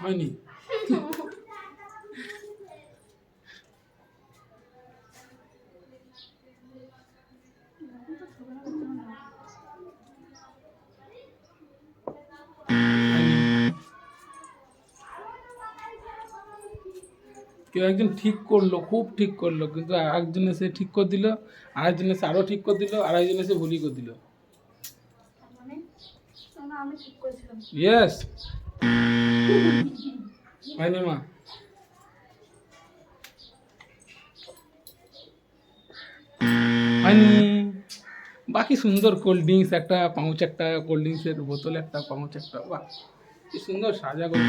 হয়নি। কেউ একজন ঠিক করলো, খুব ঠিক করলো, কিন্তু একজন এসে ঠিক করে দিল, আরেকজন এসে আরো ঠিক করে দিল, আর একজন এসে ভুলই করে দিল। আমি ঠিক করেছিলাম। ইয়েস। হয়নি মা? হয়নি। বাকি সুন্দর কোল্ড ড্রিঙ্কস, একটা পাউচ, একটা কোল্ড ড্রিঙ্কসের বোতল, একটা পাউচ, একটা, বাহ কি সুন্দর সাজা করে।